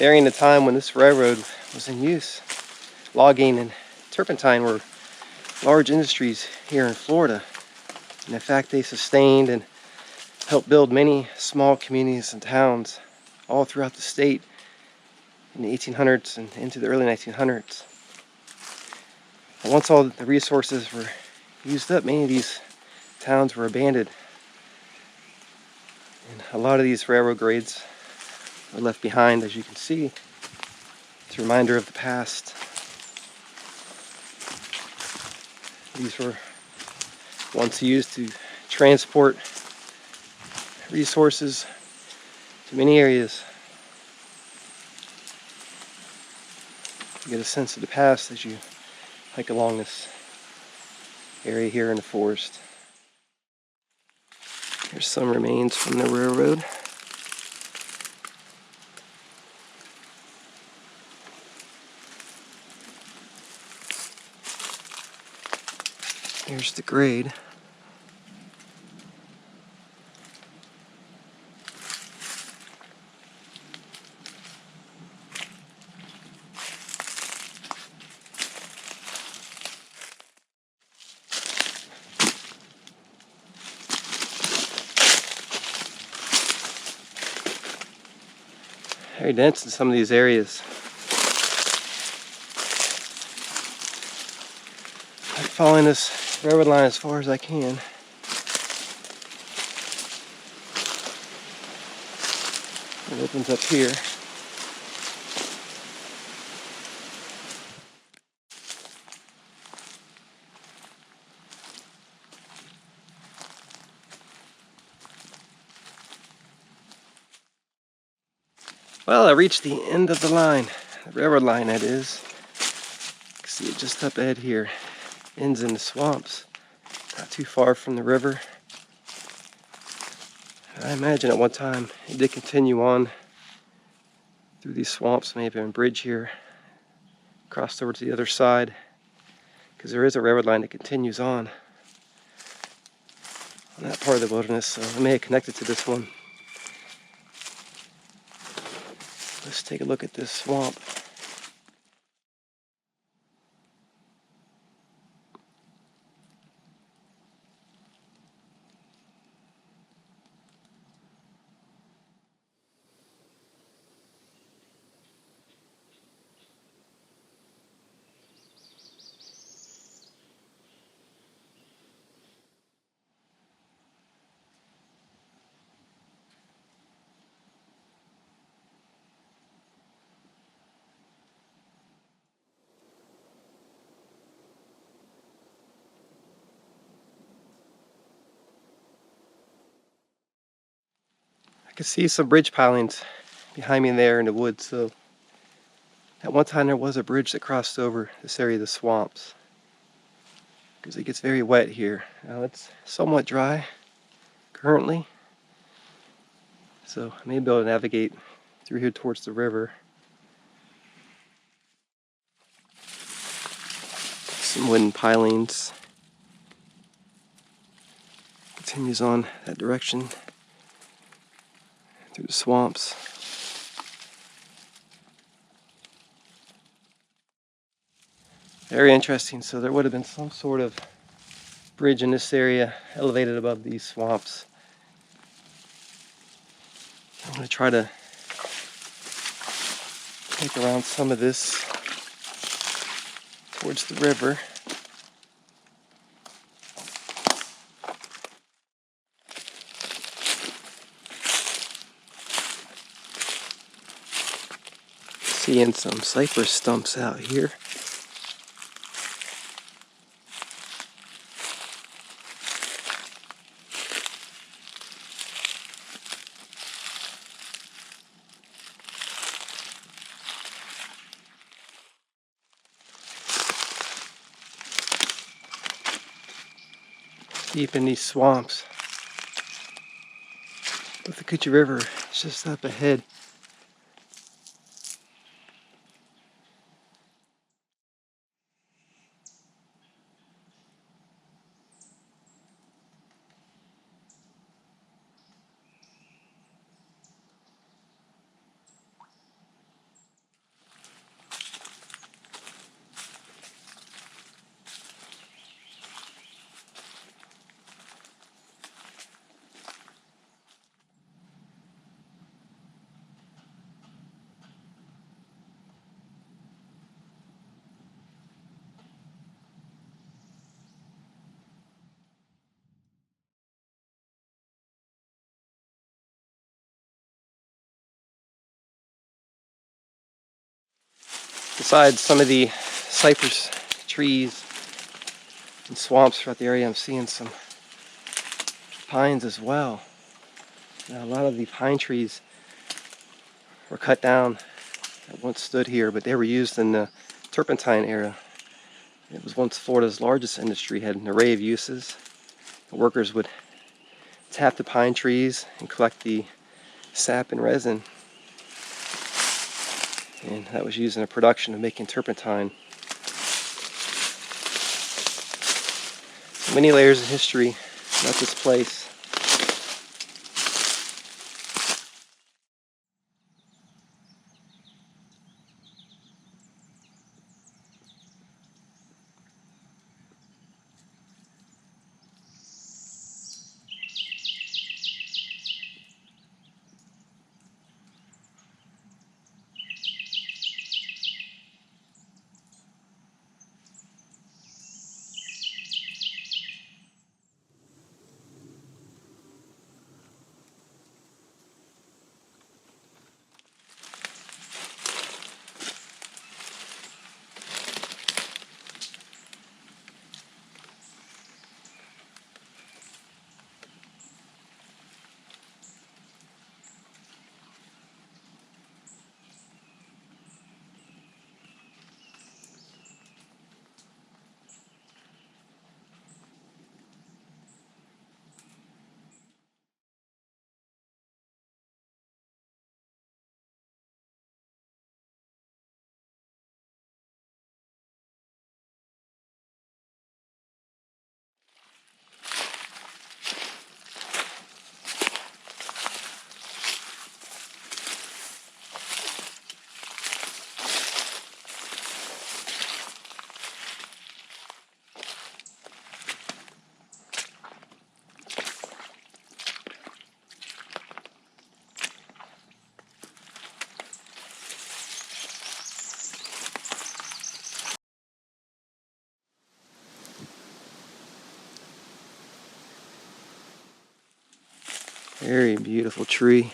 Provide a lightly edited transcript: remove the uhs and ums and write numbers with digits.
during the time when this railroad was in use, logging and turpentine were large industries here in Florida. And in fact, they sustained and helped build many small communities and towns all throughout the state in the 1800s and into the early 1900s. And once all the resources were used up, many of these towns were abandoned. And a lot of these railroad grades are left behind, as you can see. It's a reminder of the past. These were once used to transport resources to many areas. You get a sense of the past as you hike along this area here in the forest. Here's some remains from the railroad. Here's the grade. Very dense in some of these areas. I'm following this railroad line as far as I can. It opens up here. Well, I reached the end of the line, the railroad line that is. You can see it just up ahead here. Ends in the swamps, not too far from the river. I imagine at one time it did continue on through these swamps, maybe on a bridge here, crossed over to the other side, because there is a railroad line that continues on that part of the wilderness, so it may have connected to this one. Let's take a look at this swamp. I can see some bridge pilings behind me there in the woods, so at one time there was a bridge that crossed over this area of the swamps, because it gets very wet here. Now it's somewhat dry currently, so I may be able to navigate through here towards the river. Some wooden pilings. Continues on that direction through the swamps. Very interesting. So there would have been some sort of bridge in this area elevated above these swamps. I'm going to try to take around some of this towards the river. Seeing some cypress stumps out here. Deep in these swamps. Withlacoochee River is just up ahead. Besides some of the cypress trees and swamps throughout the area, I'm seeing some pines as well. Now, a lot of the pine trees were cut down that once stood here, but they were used in the Turpentine era. It was once Florida's largest industry, had an array of uses. The workers would tap the pine trees and collect the sap and resin, and that was used in the production of making turpentine. Many layers of history about this place. Very beautiful tree.